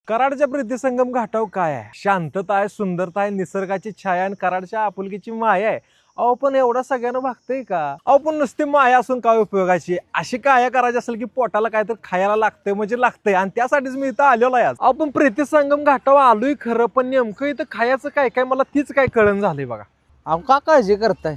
कराडच्या प्रीतिसंगम घाटाव काय आहे? शांतता आहे, सुंदरता आहे, निसर्गाची छाया आणि कराडच्या आपुलकीची माया आहे. अहो पण एवढा सगळ्यांना भागतंय का? अहो पण नुसती माया असून काय उपयोगाची? अशी काया करायची असेल की पोटाला काय तर खायला लागतंय म्हणजे लागतंय, आणि त्यासाठीच मी इथं आलेलो आहे आज. अहो पण प्रीतिसंगम घाटावर आलोय खरं, पण नेमकं इथं खायचं काय काय मला तीच काय कळण झालंय बघा. अहो का काळजी करताय?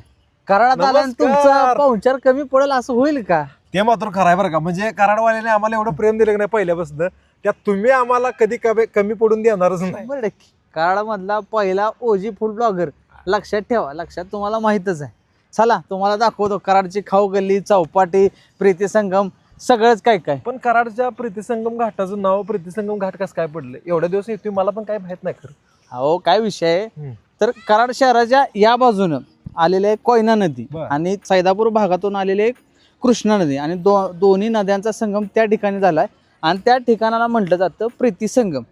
कराडात आला आणि तुमचा नमस्कार. पाहुणचार कमी पडेल असं होईल का? ते मात्र खरं आहे बरं का. म्हणजे कराडवाल्याने आम्हाला एवढं प्रेम दिलं की नाही पहिल्यापासून, त्यात तुम्ही आम्हाला कधी कमी पडून देणारच नाही. 100%. कराडामधला पहिला ओजी फूड ब्लॉगर. लक्षात ठेवा, लक्षात तुम्हाला माहितच आहे. चला तुम्हाला दाखवतो कराडची खाऊ गल्ली, चौपाटी, प्रीतिसंगम सगळंच काय काय. पण कराडच्या प्रीतिसंगम घाटाचं नाव प्रीतिसंगम घाट कसं काय पडलं एवढ्या दिवस येतोय मला पण काय माहित नाही खरं. अहो काय विषय आहे, हम्म. तर कराड शहराच्या या बाजूनं आलेले आहे कोयना नदी बर. आणि सैदापूर भागातून आलेले एक कृष्णा नदी आणि दोन्ही नद्यांचा संगम त्या ठिकाणी झालाय आणि त्या ठिकाणाला म्हटलं जातं प्रीतिसंगम.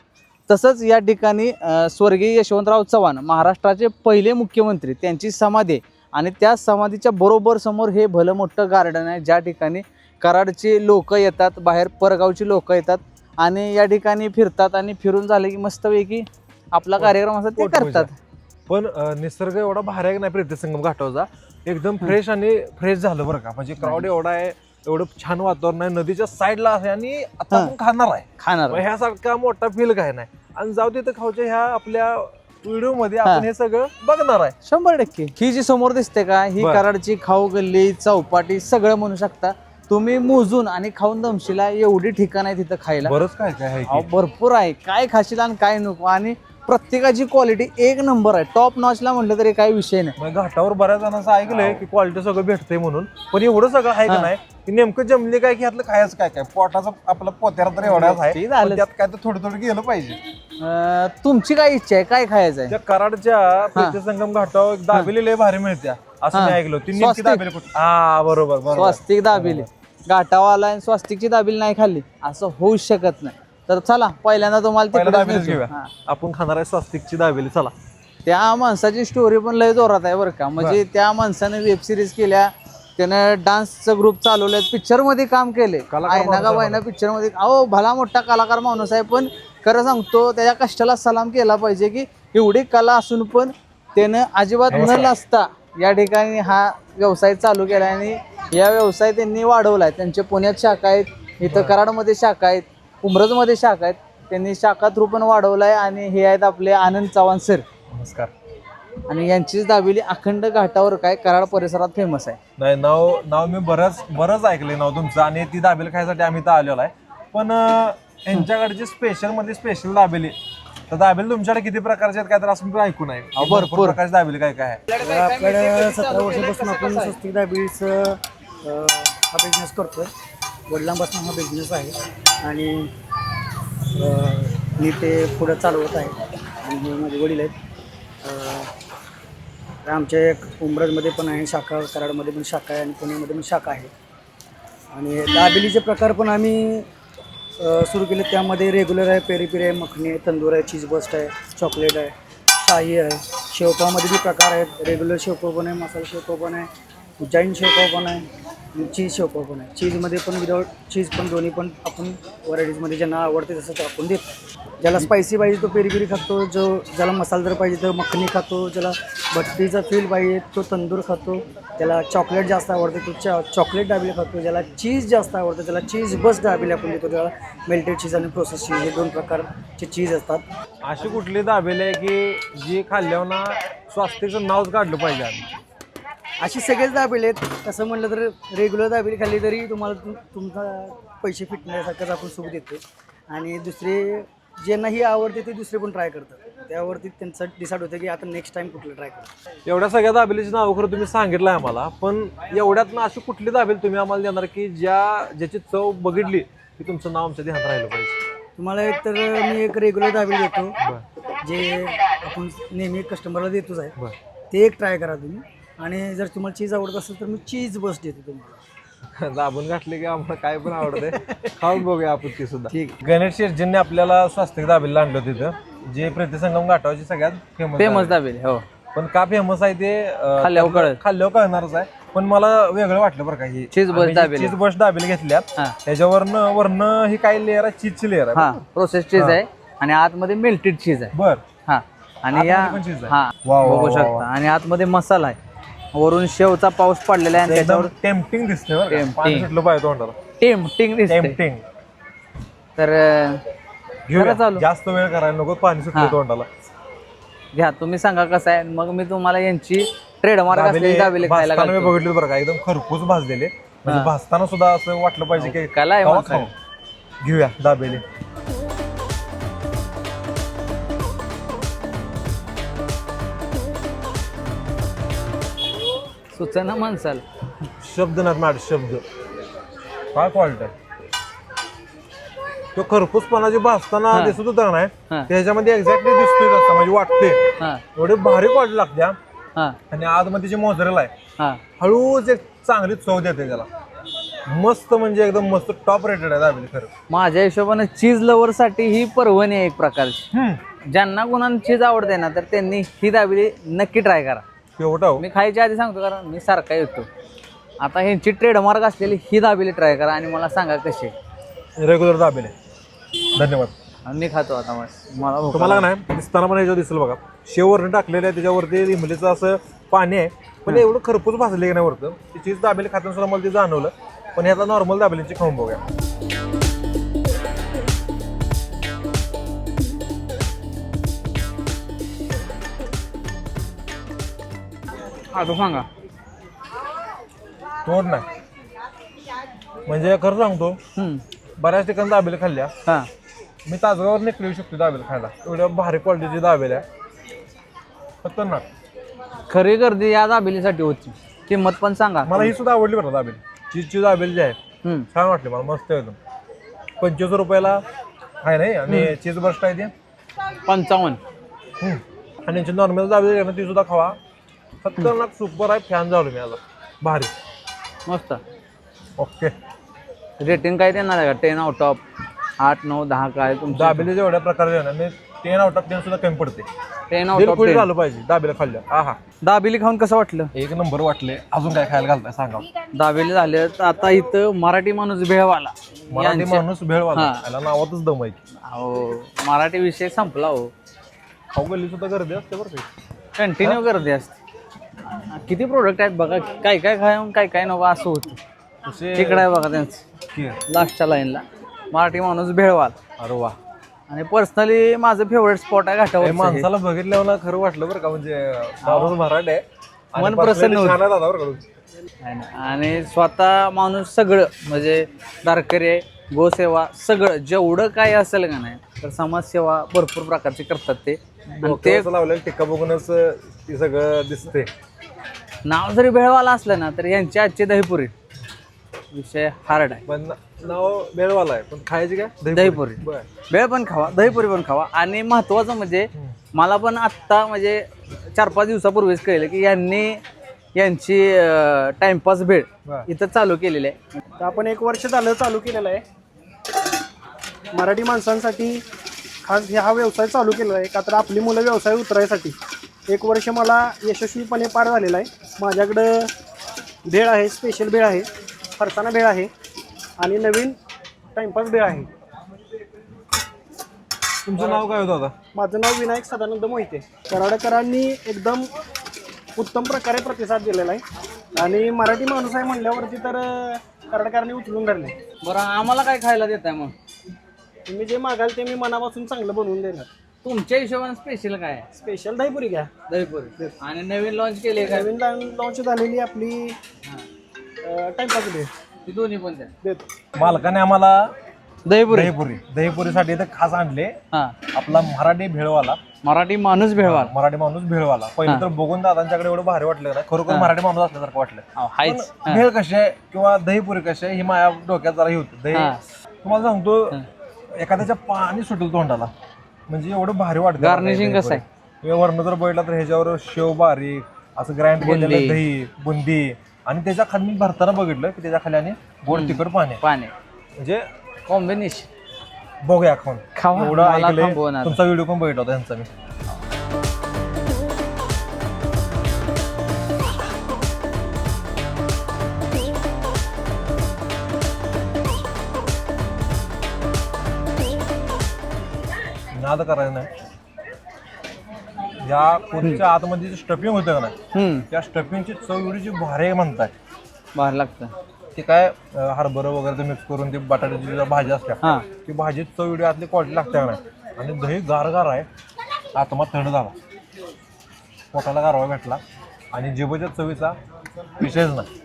तसंच या ठिकाणी स्वर्गीय यशवंतराव चव्हाण महाराष्ट्राचे पहिले मुख्यमंत्री त्यांची समाधी आहे आणि त्या समाधीच्या बरोबर समोर हे भलं मोठं गार्डन आहे, ज्या ठिकाणी कराडचे लोक येतात, बाहेर परगावची लोक येतात आणि या ठिकाणी फिरतात आणि फिरून झाले की मस्तपैकी आपला कार्यक्रम असा ते करतात. पण निसर्ग एवढा भारी आहे की नाही प्रीतिसंगम घाटावचा, एकदम फ्रेश आणि फ्रेश झालं बरं का. म्हणजे क्राऊड एवढा आहे, एवढं छान वातावरण आहे, नदीच्या साईडला आहे आणि आता आपण खाणार आहे. खाणार मग ह्यासारखा मोठा फील काय नाही, आणि जाऊ तिथं खाऊच्या ह्या आपल्या व्हिडिओ मध्ये आपण हे सगळं बघणार आहे. 100%. ही जी समोर दिसते का, ही बर. कराडची खाऊ गल्ली, चौपाटी सगळं म्हणू शकता तुम्ही. मोजून आणि खाऊन दमशीला एवढी ठिकाण आहे तिथं खायला. बरंच काय काय आहे अहो, की. भरपूर आहे. काय खाशील आणि काय नको, आणि प्रत्येकाची क्वालिटी एक नंबर आहे. टॉप नॉचला म्हटलं तरी काही विषय नाही. मग घाटावर बऱ्याच जणांचं ऐकलंय की क्वालिटी सगळं भेटतंय म्हणून, पण एवढं सगळं आहे का नाही की नेमकं जमले काय की ह्यातलं खायचं काय काय. पोटाचा आपला पोत्याला तर एवढाच आहे, ते झालं. पण त्यात काय तर थोडं थोडं गेलं पाहिजे. तुमची काय इच्छा आहे, काय खायचं आहे? त्या कराडच्या प्रीतिसंगम घाटावर एक दाबेली लय भारी मिळत्या असं मी ऐकलं. ती नेमकी स्वस्तिक. दाबेली कुठं? हा बरोबर बरोबर. स्वस्तिक दाबेली. घाटावाला आणि स्वस्तिकची दाबेली नाही खाल्ली असं होऊ शकत नाही. तर चला पहिल्यांदा तुम्हाला पहिला तिकडेच दाबेलीच नेतो. घेऊया. हा. आपण खाणार आहे स्वस्तिकची दाबेली. चला. त्या माणसाची स्टोरी पण लय जोरात आहे बरं का. म्हणजे त्या माणसाने वेब सिरीज केल्या, त्यानं डान्सचं ग्रुप चालवले, पिक्चर मध्ये काम केले. कलाकार आयना माणूस का आहे बायना पिक्चर मध्ये. अहो भला मोठा कलाकार माणूस आहे, पण खरं सांगतो त्याच्या कष्टाला सलाम केला पाहिजे की एवढी कला असून पण त्यानं अजिबात न लाजता या ठिकाणी हा व्यवसाय चालू केला आणि या व्यवसाय त्यांनी वाढवलाय. त्यांचे पुण्यात शाखा आहेत, इथं कराडमध्ये शाखा आहेत, उमरजमध्ये शाखा आहेत. त्यांनी शाखा थ्रू पण वाढवलाय आणि हे आहेत आपले आनंद चव्हाण सर. नमस्कार. आणि यांचीच दाबेली अखंड घाटावर काय कराड परिसरात फेमस आहे. नाही, नाव मी बरंच ऐकलंय नाव तुमचं, आणि ती दाबेली खायसाठी आम्ही इथं आलेलो आहे. पण यांच्याकडची स्पेशल मध्ये स्पेशल दाबेली, तर दाबेली तुमच्याकडे किती प्रकारचे आहेत काय तर असं मी ऐकून आहे. भरपूर प्रकारची दाबेली काय काय आहे. आपल्याकडे 17 वर्षापासून आपण स्वस्तिक दाबेलीचं हा बिझनेस करतोय. वडिलांपासून हा बिझनेस आहे आणि मी ते पुढं चालवत आहे. आणि हे माझे वडील आहेत. आमच्या एक उमरजमध्ये पण आहे शाखा, कराडमध्ये पण शाखा आहे आणि पुण्यामध्ये पण शाखा आहे. आणि दाबेलीचे प्रकार पण आम्ही सुरू केले. त्यामध्ये रेग्युलर आहे, पेरी पेरी आहे, मखनी आहे, तंदूर आहे, चीज बस्ट आहे, चॉकलेट आहे, शाही आहे. शेवपामध्ये बी प्रकार आहेत. रेग्युलर शेवपाव पण आहे, मसाला शेवपाव पण आहे, जैन शेवपाव पण आहे, चीज शेवपाव पण आहे. चीजमध्ये पण विदाऊट चीज पण दोन्ही पण आपण व्हरायटीजमध्ये ज्यांना आवडते तसं ते आपण देतो. ज्याला स्पायसी पाहिजे तो पेरी पेरी खातो, ज्याला मसालेदार पाहिजे तर मखनी खातो, ज्याला भट्टीचा फील पाहिजे तो तंदूर खातो, ज्याला चॉकलेट जास्त आवडते तो चॉकलेट दाबेली खातो, ज्याला चीज जास्त आवडतं त्याला चीज बस दाबेली आपण देतो. त्याला मेल्टेड चीज आणि प्रोसेस चीज हे 2 प्रकारचे चीज असतात. अशी कुठली दाबेली आहे की जी खाल्ल्यावर ना स्वस्तिकचं नावच काढलं पाहिजे आम्ही? अशी सगळेच दाबेली आहेत. तसं म्हटलं तर रेग्युलर दाबेली खाल्ली तरी तुम्हाला तुमचा पैसे फिटण्यासारखंच आपण सुख देतो. आणि दुसरे ज्यांना ही आवडते ते दुसरे पण ट्राय करतात. त्यावरती त्यांचं डिसाईड होतं की आता नेक्स्ट टाइम कुठलं ट्राय करतात. एवढ्या सगळ्या दाबेलीची नावं खरं तुम्ही सांगितलं आम्हाला, पण एवढ्यात ना अशी कुठली दाबेली तुम्ही आम्हाला देणार की ज्याची चव बघितली की तुमचं नाव आमच्या ध्यानात राहिलं पाहिजे? तुम्हाला एक तर मी एक रेग्युलर दाबेली देतो, जे आपण नेहमी कस्टमरला देतोच आहे. बरं. ते एक ट्राय करा तुम्ही. आणि जर तुम्हाला चीज आवडत असेल तर मी चीज बस देतो तुम्हाला. दाबून घातले की आम्हाला काय पण आवडते, खाऊन बघूया आपण ती सुद्धा. ठीक. गणेश शेटजींनी आपल्याला स्वस्तिक दाबेलीला आणलं तिथं, जे प्रीतिसंगम घाटावची सगळ्यात फेमस दाबेली. हो, पण का फेमस आहे ते खाल्ल्यावर कळेल. खाल्ल्यावर कळणारच आहे. पण मला वेगळं वाटलं बरं का, ही चीज बस दाबेली. चीज बस दाबेली घेतल्यात. हा. त्याच्यावरनं ही काय लेअर आहे, चीजची लेअर आहे. हा, प्रोसेस चीज आहे. आणि आतमध्ये मेल्टेड चीज आहे. बर हा आणि या आतमध्ये पण cheese आहे? हा वा, वा, बघू वा, शकता वा. आणि आतमध्ये मसाला आहे. वरून शेवचा पाऊस पडलेला आहे आणि एकदम त्याच्यावर टेम्पटिंग दिसते बरं का. Tempting. पाणी सुटलं पाहिजे तोंडाला. टेम्पटिंग दिसते. टेम्पटिंग. तर घेऊया चालू. जास्त वेळ करायला नको, पाणी सुटलं हा. तोंडाला. घ्या तुम्ही सांगा कसं आहे, मग मी तुम्हाला यांची ट्रेडमार्क असलेली दाबेली खायला भाजताना मी घालतो. बघितले बरं का, एकदम खरपूस भाजलेले. म्हणजे भाजताना सुद्धा असं वाटलं पाहिजे की कला आहे कवा माणसाला. खाऊ. घेऊया दाबेली. सुचना माणसाला. शब्द नाहीत मॅड, शब्द. काय क्वालिटी आहे. तो खरपूसपणा जे भाजताना हा. दिसत होता नाही हा. त्याच्यामध्ये एक्झॅक्टली दिसतोय तसं, म्हणजे वाटते हा एवढे भारी क्वालिटी लागते हा. हा आणि आतमध्ये जे मोजरेला आहे हा हळूच एक चांगली चव देते त्याला. मस्त म्हणजे एकदम मस्त टॉप रेटेड आहे दाबेली खरं. माझ्या हिशोबाने चीज लवर साठी ही पर्वणी आहे एक प्रकारची. ज्यांना कोणाला चीज आवडते ना तर त्यांनी ही दाबेली नक्की ट्राय करा. शेवटा हो. मी खायच्या आधी सांगतो कारण मी सारखा येतो. आता ह्यांची ट्रेडमार्क असलेली ही दाबेली ट्राय करा आणि मला सांगा कशी आहे. रेग्युलर दाबेली. धन्यवाद. आणि मी खातो आता मला भूक तुम्हाला लागली. नाही दिसताना पण याच्यावर दिसेल बघा, शेववरनं टाकलेलं आहे त्याच्यावरती इमलीचं असं पाणी आहे, पण एवढं खरपूस भाजले की नाही वरतं. ती चीज दाबेली खाताना सुद्धा मला ते जाणवलं. पण ह्याचा नॉर्मल दाबेलीची खाऊन बघूया. आता सांगा. तोड नाही म्हणजे खरं सांगतो, बऱ्याच ठिकाणी दाबेली खाल्ल्या. हा मी तासगावर निघू शकतो दाबेली खायला. एवढ्या भारी क्वालिटीची दाबेली आहे, खतरनाक. खरी गर्दी या दाबेलीसाठी होती. किंमत पण सांगा. मला ही सुद्धा आवडली बरं दाबेली. चीजची दाबेली जी आहे छान वाटली मला, मस्त एकदम. 25 रुपयाला आहे नाही आणि चीज बस्ट आहे ते 55. आणि यांची नॉर्मल दाबेली आहे ना ती सुद्धा खावा. खतरनाक सुपर आहे. फॅन झालो मी आता. भारी. मस्त. ओके. रेटिंग काय देणार आहे का 10 आउट ऑफ 8 9 10 काय तुमचं? दाबेली जेवढ्या प्रकारचे आहे ना मी 10 आउट ऑफ 10 सुद्धा कमी पडते. 10 आउट दिल ऑफ खुश 10. झालं पाहिजे दाबेली खाल्ल्या. हा दाबेली खाऊन कसं वाटलं? एक नंबर वाटले. अजून काय खायला घालताय सांगा. दाबेली झाले तर आता इथं मराठी माणूस भेळवाला मराठी यांचे- माणूस भेळवाला हा. याला नावातच दम आहे. हो मराठी विषय संपला हो. खाऊ गल्ली सुद्धा गर्दी असते बरं का. कंटिन्यू गर्दी असते. किती प्रोडक्ट आहेत बघा. काय काय खाऊन काय काय नको असं होतं. तसे तिकडे आहे बघा त्यांचं की- लास्टच्या लाईनला मराठी माणूस भेळवाल. अरे वा. आणि पर्सनली माझं फेवरेट स्पॉट आहे हे घाटावर. माणसाला बघितल्यावर ना खरं वाटलं बरं का, म्हणजे माणूस मराठी आहे आणि मन प्रसन्न personally होतं. छान आहे दादा बरं का तुम्ही. आणि स्वतः माणूस सगळं म्हणजे दारकरी गोसेवा सगळं जेवढं काय असेल का नाही तर समाजसेवा भरपूर प्रकारची करतात ते. आणि ते डोक्यावर लावलेलं टिक्का बघूनच ती सगळं दिसते. नाव जरी भेळवाला असलं ना तर यांची आजची दहीपुरी विषय हार्ड आहे. पण नाव बेळवाला आहे पण खायची काय दहीपुरी. बरं. भेळ पण खावा दहीपुरी पण खावा. आणि महत्वाचं म्हणजे मला पण आत्ता म्हणजे 4-5 दिवसापूर्वीच कळलं की यांची टाइमपास भेळ बरं. इथं चालू केलेली आहे. तर आपण 1 वर्ष झालं चालू केलेलं आहे. मराठी माणसांसाठी खास हा व्यवसाय चालू केलेला आहे का तर आपली मुलं व्यवसाय उतरायसाठी. 1 वर्ष मला यशस्वीपणे पार झालेला आहे. माझ्याकडं भेळ आहे, स्पेशल भेळ आहे, फरसाणा भेळ आहे आणि नवीन टाइमपास भेळ आहे. तुमचं नाव काय होतं आता? माझं नाव विनायक सदानंद मोहिते. कराडकरांनी एकदम उत्तम प्रकारे प्रतिसाद दिलेला आहे आणि मराठी माणूस आहे म्हणल्यावरती तर कराडकरांनी उचलून धरले. बरं आम्हाला काय खायला देताय मग? तुम्ही जे मागाल ते मी मनापासून चांगलं बनवून देणार. तुमच्या हिशोबाने स्पेशल काय आहे? स्पेशल दहीपुरी घ्या. दहीपुरी. आणि नवीन लॉन्च केली काय? नवीन लॉन्च झालेली आपली टाइमपास भेळ ती दोन्ही पण द्या. देतो. मालकाने आम्हाला दहीपुरी. दहीपुरीसाठी इथं खास आणले. हा आपला मराठी भेळवाला, मराठी माणूस भेळवाल. मराठी माणूस भेळवाला. पहिलं तर बघून दादांच्याकडे एवढं भारी वाटलं ना, खरोखर मराठी माणूस असल्यासारखं वाटलं. हायच. पण भेळ कशी आहे किंवा दहीपुरी कशी आहे ही माझ्या डोक्यात जरा हे होतं. दही हा. तुम्हाला सांगतो एखाद्याच्या पाणी सुटेल तोंडाला, म्हणजे एवढं भारी वाटतं. गार्निशिंग कसं आहे? वर्ण जर बघितला तर ह्याच्यावर शेव बारीक असं ग्राइंड केलेलं दही, बुंदी आणि त्याच्या खाली मी भरताना बघितलं की त्याच्या खाली आणि गोड तिखट पाणी आहे. पाणी म्हणजे कॉम्बिनेशन. बघूया खाऊन. खावा. एवढं मला ऐकलंय. थांबवणार. तुमचा व्हिडिओ पण बघितला होता ह्यांचा मी. नाद करायचा नाही. या पुरीच्या आतमध्ये जे स्टफिंग होतं का नाही, त्या स्टफिंगची चव एवढी जी भारी आहे म्हणताय, बाहेर लागतं. ते काय हरभरा वगैरे ते मिक्स करून ती बटाट्याची जी भाजी असते हां ती भाजी चव एवढी आतली क्वालिटी लागते का नाही. आणि दही गारगार आहे, आत्मा थंड झाला, पोटाला गारवा भेटला आणि जिभेच्या चवीचा विषयच नाही.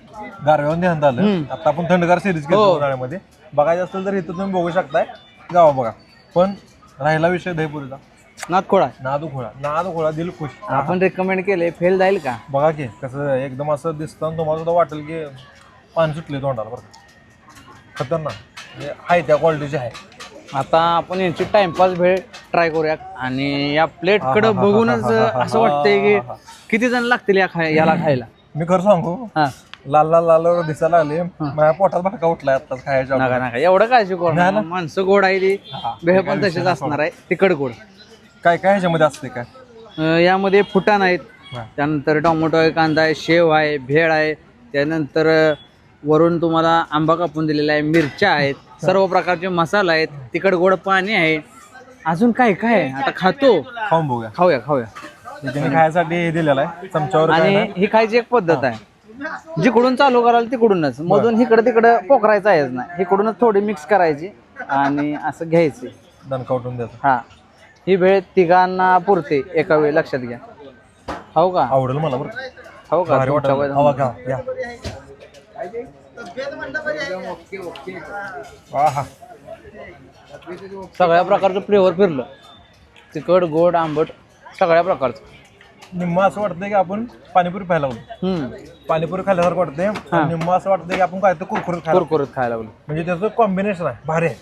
गारव्यावर ध्यान आलं. आता आपण थंडगार सिरीज केली उन्हाळ्यामध्ये, बघायचं असेल तर इथं तुम्ही बघू शकताय, जावा बघा. पण राहिला विषय दहीपुरीचा, नादखोळा. नादखोळा दिल खुश. आपण रेकमेंड केले, फेल जाईल का? बघा की कसं एकदम असं दिसतं, तुम्हाला सुद्धा वाटेल की पाणी सुटले तोंडाला. बरं खतरनाक म्हणजे आहे, त्या क्वालिटीची आहे. आता आपण यांची टाइमपास भेळ ट्राय करूया आणि या प्लेटकडे बघूनच असं वाटतंय की किती जण लागतील याला खायला. मी खरं सांगू, हा लाल लाल लाल दिसायला लागले, माझ्या पोटात भडका उठलाय आत्ताच खायच्या. नका नका एवढं काळजी करू नका. माणसं गोड आहे ती, भेळ पण तशीच असणार आहे, तिखट गोड. काय काय ह्याच्यामध्ये असते काय? यामध्ये फुटाण आहेत, त्यानंतर टोमॅटो आहे, कांदा आहे, शेव आहे, भेळ आहे, त्यानंतर वरून तुम्हाला आंबा कापून दिलेला आहे, मिरच्या आहेत, सर्व प्रकारचे मसाला आहेत, तिखट गोड पाणी आहे, अजून काय काय आहे. आता खातो, खाऊन बघूया. खाऊया. त्याने खायसाठी हे दिलेलं आहे चमच्यावर. आणि ही खायची एक पद्धत आहे, जिकडून चालू कराल तिकडूनच, मधून इकडं तिकडं पोखरायचं आहेच नाही, इकडूनच थोडी मिक्स करायची आणि असं घ्यायची, दणका उठून द्यायचं. हा. ही भेळ तिघांना पुरते एका वेळी, लक्षात घ्या. हो का? आवडेल मला बरं. हो का? भारी वाटेल. तुमच्या हवा वयात- घ्या. आहा. सगळ्या प्रकारचं फ्लेवर फिरलं, तिखट गोड आंबट सगळ्या प्रकारचं. निम्म असं वाटतंय की आपण पाणीपुरी खायला लागलो. पाणीपुरी खाल्ल्यासारखं वाटतंय. निम्म असं वाटतंय की आपण काय तर कुरकुरीत खायला. कुरकुरीत खायला लागलो. म्हणजे त्याचं कॉम्बिनेशन आहे, भारी आहे.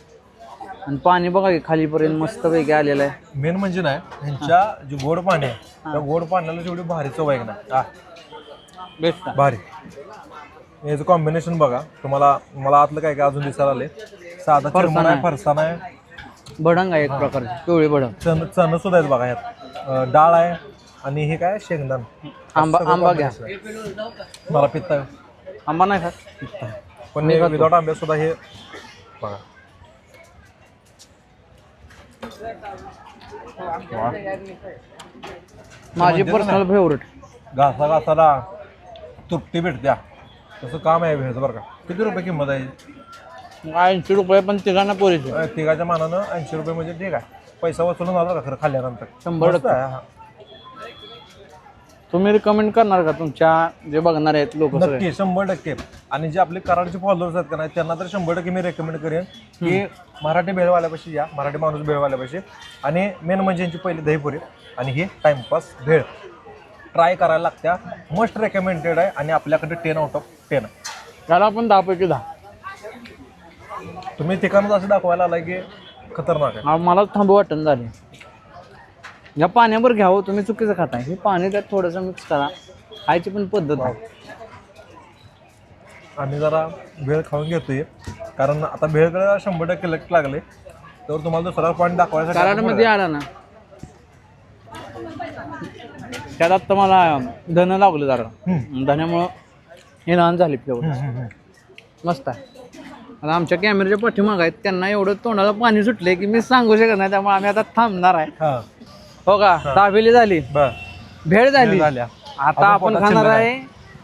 आणि पाणी बघा की खालीपर्यंत मस्त पैकी आलेलं आहे. मेन म्हणजे नाही, ह्यांच्या जे गोड पाणी आहे त्या गोड पाण्याला जेवढी भारी चव आहे ना, बेस्ट. भारी. याचं कॉम्बिनेशन बघा तुम्हाला. मला आतलं काय काय अजून दिसायला आले. साधा चिरमुरा आहे, फरसाण आहे, भडंग आहे एक प्रकारची, पिवळी भडंग, चण सुद्धा आहेत बघा ह्यात, डाळ आहे आणि हे काय शेंगदाण. आंबा घ्या. मला पित्त आहे, आंबा नाही खात, पण विदाउट आंब्या सुद्धा हे बघा. माझी पर्सनल फेवरेट. घासाला तुपटी भेटत्या तसं काम आहे भेळचं बरं का. किती रुपये किंमत आहे? 80 रुपये, पण तिघांना पुरेसे. तिघाच्या मानानं 80 रुपये म्हणजे ठीक आहे, पैसा वसूल झाला का खरं खाल्ल्यानंतर. 100%. तुम्ही रिकमेंड करणार का तुमच्या जे बघणार आहेत लोक? नक्की 100%. आणि जे आपले कराडचे फॉलोअर्स आहेत का नाही त्यांना तर 100% मी रेकमेंड करेन की मराठी भेळवाल्यापाशी या, मराठी माणूस भेळवाल्यापाशी. आणि मेन म्हणजे यांची पहिली दहीपुरी आणि ही टाइमपास भेळ ट्राय करायला लागत्या. मस्ट रेकमेंडेड आहे आणि आपल्याकडे 10 out of 10 आहे. त्याला आपण 10 पैकी 10. तुम्ही ठिकाणच असं दाखवायला आलाय की खतरनाक आहे. मला थांबू वाटण झाले. या पाण्यावर घ्यावं, तुम्ही चुकीचं खाताय. हे पाणी त्यात थोडंसं मिक्स करा, खायची पण पद्धत आहे. आम्ही जरा भेळ खाऊन घेतोय कारण आता भेळकडे 100% लक्ष लागले. तर तुम्हाला दुसरा पॉईंट दाखवायसाठी कराडमध्ये आला ना, त्यात आता मला धन लागलं जरा, धन्यामुळं हे लहान झाले फ्लेवर. मस्त आहे. आता आमच्या कॅमेऱ्याच्या पाठीमाग आहेत, त्यांना एवढं तोंडाला पाणी सुटले की मी सांगू शकत नाही, त्यामुळे आम्ही आता थांबणार आहे. हो का? दाबेली झाली, भेळ झाली, आता आपण खाणार आहे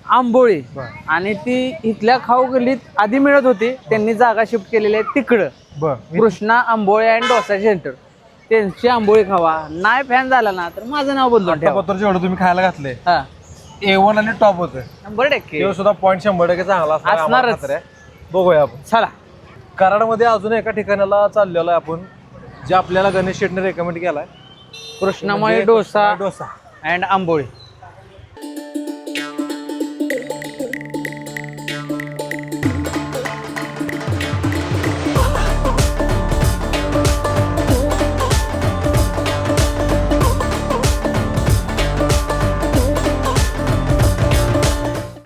आंबोळी. आणि ती इथल्या खाऊ गल्लीत आधी मिळत होती, त्यांनी जागा शिफ्ट केलेली आहे तिकडं. कृष्णा आंबोळी अँड डोसा सेंटर, त्यांची आंबोळी खावा. नाही फॅन झाला ना तर माझं नाव बदलून ठेवा. जेवढं तुम्ही खायला घातले हा, A1 आणि टॉप होतं 100%. ते सुद्धा पॉईंट 100% चांगला असणारच. बघूया आपण. चला. कराडमध्ये अजून एका ठिकाणाला चाललेलो आहे आपण, जे आपल्याला गणेश शेटने रेकमेंड केलाय, कृष्णामाई डोसा डोसा अँड आंबोळी.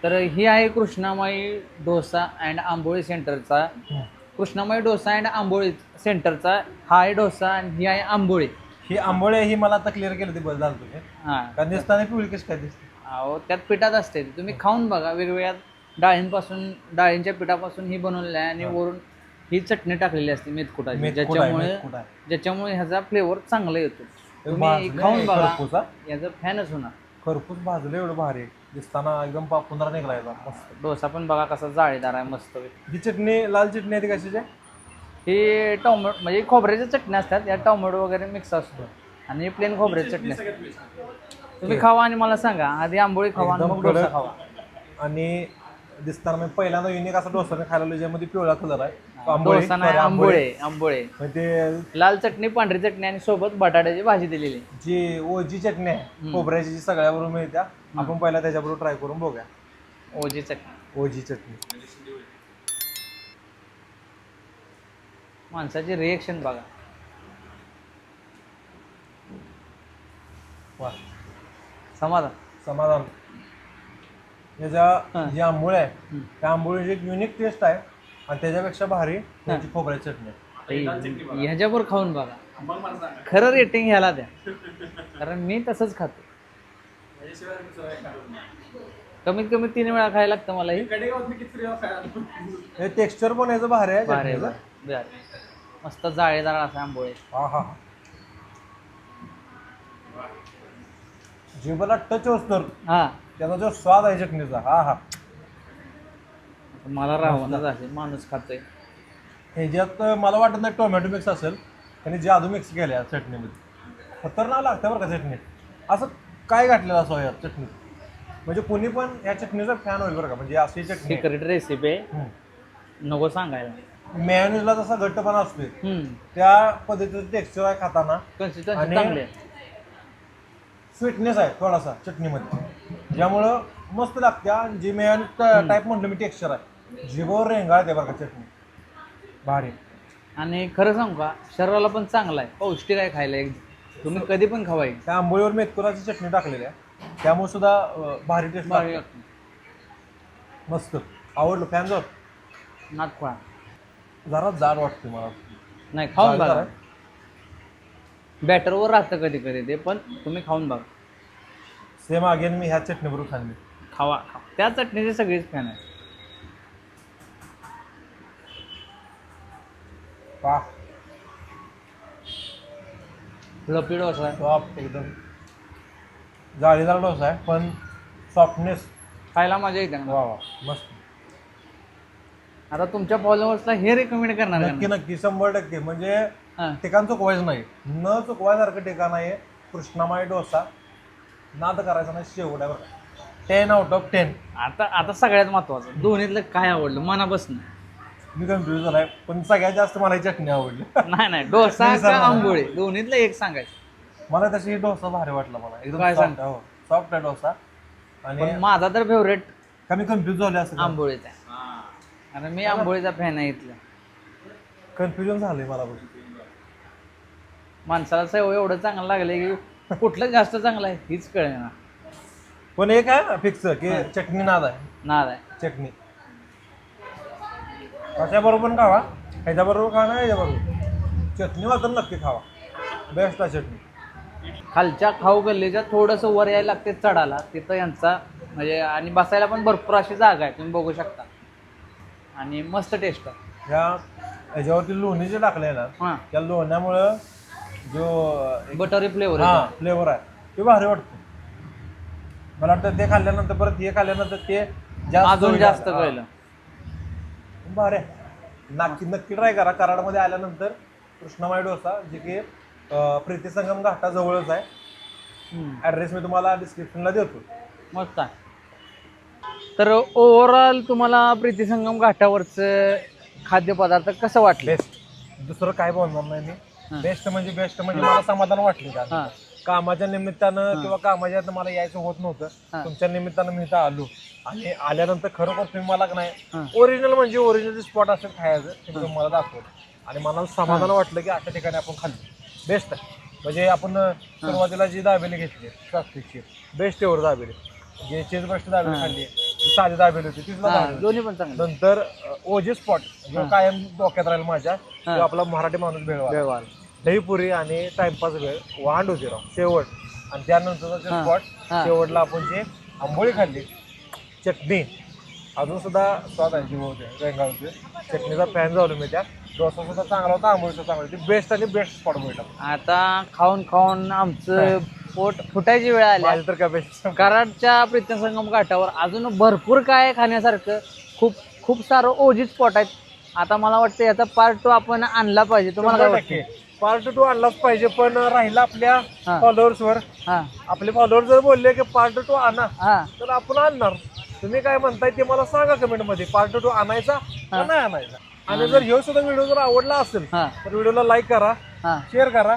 तर ही आहे कृष्णामाई डोसा अँड आंबोळी सेंटरचा, कृष्णामाई डोसा अँड आंबोळी सेंटरचा हा आहे डोसा आणि ही आहे आंबोळी. ही आंबोळी ही मला आता क्लिअर केलं ते बस झालं तुम्ही. हां, कारण दिसताना पिवळी कशी काय दिसते? अहो त्यात पिठात असते, तुम्ही खाऊन बघा. वेगवेगळ्या डाळींच्या पिठापासून ही बनवलेली आहे आणि वरून ही चटणी टाकलेली असते मेथकुटाची, मेथकूट आहे, ज्याच्यामुळे मेथकूट आहे. ज्याच्यामुळे ह्याचा फ्लेवर चांगला येतो. तुम्ही भाजलंय खाऊन बघा, खरपूस, हा. याचा फॅनच होणार. खरपूस भाजलं एवढं भारी दिसताना एकदम पापुंदरा निघाला मस्त. डोसा पण बघा कसा जाळीदार आहे मस्त. ही चटणी लाल चटणी आहे ती कशाची आहे? ही टोमॅटो म्हणजे खोबऱ्याच्या चटणी असतात, या टोमॅटो वगैरे मिक्स असतो आणि प्लेन खोबऱ्याची चटणी असते. तुम्ही खावा आणि मला सांगा, आधी आंबोळी खावा आणि एकदम मग डोसा कडक. खावा. आणि दिसताना मी पहिल्यांदा युनिक असा डोसा मी खायला ज्यामध्ये पिवळा कलर आहे. आंबोळी, डोसा नाही, sorry, आंबोळे आंबोळे. मग ते लाल चटणी, पांढरी चटणी आणि सोबत बटाट्याची भाजी दिलेली. जी ओजी चटणी आहे खोबऱ्याची जी सगळ्याबरोबर मिळत्या, आपण पहिला त्याच्याबरोबर ट्राय करून बघूया. ओजी चटणी, ओजी चटणी. माणसाची रिएक्शन बघा. वा, समाधान. समाधान. याच्या जी आंबोळी आहे त्या आंबोळीची एक युनिक टेस्ट आहे आणि त्याच्यापेक्षा भारी त्याची खोबऱ्याची चटणी आहे. ह्याच्यावर खाऊन बघा, खरं रेटिंग ह्याला द्या, कारण मी तसंच खातो. कमीत कमी 3 वेळा खायला लागतं मला. हे टेक्स्चर पण याचं भारी आहे भारी चटणीचं. भारी. मस्त जाळीदार असा आंबोळे. हा हा, जीभला टच होतो हा, त्याचा जो स्वाद आहे चटणीचा, हा हा. मला राहूनच असेल, माणूस खातोय. ह्याच्यात मला वाटत नाही टोमॅटो मिक्स असेल, त्यांनी जादू मिक्स केल्या चटणीमध्ये. खतरनाक लागतं बरं का चटणी. असं काय घातलेलं असं या चटणीत, म्हणजे कोणी पण या चटणीचा फॅन होईल बरं का. म्हणजे अशी चटणी सिक्रेट रेसिपी आहे, नको सांगायला. मेयोनीजला जसा घट्टपणा असतोय त्या पद्धतीचं टेक्स्चर आहे खाताना. कन्सिस्टन्सी आणि चांगली आहे. स्वीटनेस आहे थोडासा चटणीमध्ये, ज्यामुळं मस्त लागते. आणि जी मेयोनीज टाईप म्हटलं मी टेक्स्चर आहे, जिभेवर रेंगाळते बरं का चटणी, भारी. आणि खरं सांगू का, शरीराला पण चांगलं आहे, पौष्टिक आहे खायला. एक तुम्ही कधी पण खावा. त्या आंबोळीवर मेथकुराची चटणी टाकलेली आहे, त्यामुळे सुद्धा भारी टेस्ट भारी लागते. मस्त आवडलं. फॅन जर नागफळा जरा जाड वाटते मला. नाही, खाऊन जाळीदार बघा. आहे. बॅटरवर राहतं कधी कधी ते, पण तुम्ही खाऊन बघा. सेम अगेन मी ह्या चटणीबरोबर खाल्ली. खावा. त्या चटणीचे सगळेच फॅन आहे. वाह, फ्लफी डोसा आहे, सॉफ्ट एकदम. जाळीदार डोसा आहे पण सॉफ्टनेस. खायला मजा येते ना. वा वा, मस्त. आता तुमच्या फॉलोअर्सला हे रेकमेंड करणार का नक्की नाही? नक्की 100%. म्हणजे हां. ठिकाण चुकवायचं नाही, न चुकवायसारखं ठिकाण आहे कृष्णामाई डोसा. नाद करायचा नाही, शेवट आहे बरं. 10 out of 10. आता सगळ्यात महत्वाचं, दोन्हीतलं काय आवडलं मनापासून? मी कन्फ्युज झालाय, पण सगळ्यात जास्त मला ही चटणी आवडली. नाही, डोसा नाही का सांगणार. आंबोळी, दोन्हीतलं एक सांगायचं. मला तशी ही डोसा भारी वाटला मला, एकदम काय सॉफ्ट आहे. सॉफ्ट आहे डोसा. आणि पण माझा तर फेवरेट कमी कन्फ्युज झाले असं आंबोळीचा आहे. आणि मी आंबोळीचा फॅन आहे इथला. कन्फ्युजन झालंय मला बघ. माणसाला सवय एवढं चांगलं लागलं की कुठलं जास्त चांगलं आहे हीच कळेना. पण एक आहे फिक्स की चटणी नाद आहे. नाद आहे. चटणी कशाबरोबर पण खावा, ह्याच्याबरोबर खा ना ह्याच्याबरोबर, चटणी मात्र नक्की खावा. बेस्ट आहे चटणी. खालच्या खाऊ गल्लीच्या थोडंसं वर यायला लागते चढाला, तिथं यांचा म्हणजे आणि बसायला पण भरपूर अशी जागा आहे, तुम्ही बघू शकता. आणि मस्त टेस्ट आहे. ह्याच्यावरती लोणी जे टाकलंय ना, हां, त्या लोण्यामुळं जो बटरी फ्लेवर हा फ्लेवर आहे ते भारी वाटतं. मला वाटतं ते खाल्ल्यानंतर परत हे खाल्ल्यानंतर ते अजून होईल. जास्त हा. कळलं. भारी आहे. नक्की ट्राय करा. कराडमध्ये आल्यानंतर कृष्णामाई डोसा, जे की प्रीती संगम घाटाजवळच आहे. ॲड्रेस मी तुम्हाला डिस्क्रिप्शनला देतो. मस्त आहे. तर ओव्हरऑल तुम्हाला प्रीती संगम घाटावरचं खाद्यपदार्थ कसं वाटलं? बेस्ट, दुसरं काय बोलणार नाही मी. हां. बेस्ट म्हणजे मला समाधान वाटलं. का हां, कामाच्या निमित्तानं किंवा कामाच्या मला यायचं होत नव्हतं, हां. तुमच्या निमित्तानं मी इथं आलो. आणि आल्यानंतर खरोखर तुम्ही मला का हां. नाही ओरिजिनल म्हणजे ओरिजिनल स्पॉट असेल खायचं ते तुम्ही मला दाखवलं. आणि मला समाधान वाटलं की अशा ठिकाणी आपण खाल्लं. बेस्ट आहे. म्हणजे आपण सुरुवातीला जी दाबेली घेतली शास्त्रीची, बेस्ट एवढं दाबेली, जे चीज बस्ट दाबेली खाल्ली, जी साधी दाबेली होती तीच हां, दोन्ही पण चांगलं. नंतर ओजे स्पॉट जो कायम डोक्यात राहील माझ्या, तो आपला मराठी माणूस भेळवा, दहीपुरी आणि टाइमपास वेळ, वांड होती राव शेवट. आणि त्यानंतरचा जे स्पॉट शेवटला आपण जे आंबोळी खाल्ली, चटणी, अजून सुद्धा स्वाद आहे जीवावते रेंगावते. चटणीचा फॅन झालो मी त्या. डोसा सुद्धा चांगला होता, आंबोळीचा चांगला होती. बेस्ट आणि बेस्ट स्पॉट भेटला. आता खाऊन खाऊन आमचं पोट फुटायची वेळ आली. माझी तर काय बेस्ट. कराडच्या प्रीतम संगम घाटावर अजून भरपूर काय आहे खाण्यासारखं. खूप खूप सारं ओजी स्पॉट आहेत. आता मला वाटतं याचा पार्ट 2 आपण आणला पाहिजे. तुम्हाला काय वाटतं? पार्ट 2 आणलाच पाहिजे, पण राहिला आपल्या हा. फॉलोअर्सवर. हा आपले फॉलोअर जर बोलले की पार्ट 2 आणा, हा तर आपण आणणार. तुम्ही काय म्हणताय ते मला सांगा कमेंट मध्ये. पार्ट 2 आणायचा का नाही आणायचा. आणि जर ह्यो सुद्धा व्हिडिओ जर आवडला असेल हा तर व्हिडिओला लाईक करा, हा शेअर करा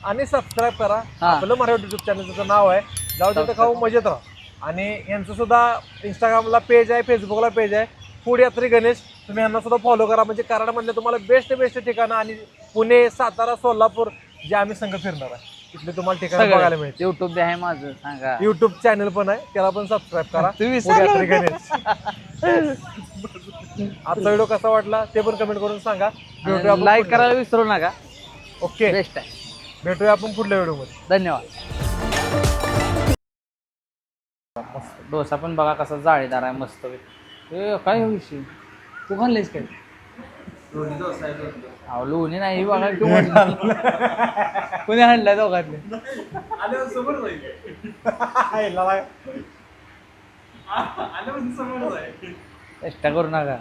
आणि सबस्क्राईब करा. हा. आपलं मराठी युट्यूब चॅनलचं नाव आहे जाऊ तिथं खाऊ मजेत राहा. आणि यांचं सुद्धा इंस्टाग्रामला पेज आहे, फेसबुकला पेज आहे, फूड यात्री गणेश. तुम्ही यांना सुद्धा फॉलो करा. म्हणजे कराडमधले तुम्हाला बेस्ट ठिकाणं आणि पुणे, सातारा, सोलापूर जे आम्ही संघ फिरणार आहे तिथले तुम्हाला ठिकाणं बघायला मिळतील. युट्यूब बी आहे माझं, सांगा. युट्यूब चॅनल पण आहे, त्याला पण सबस्क्राईब करा. तुम्ही फूड यात्री गणेश. आजचा व्हिडिओ कसा वाटला ते पण कमेंट करून सांगा. भेटूया आपण लाईक पुढल्या- करायला विसरू नका. ओके, बेस्ट आहे. भेटूया आपण पुढल्या व्हिडिओमध्ये. धन्यवाद. डोसा पण बघा कसा जाळीदार आहे मस्त. काय हो विषय, तू खाल्लेस काय? अहो लोणी नाही बघा. कोणी आणलाय दोघांनी? चेष्टा करू नका.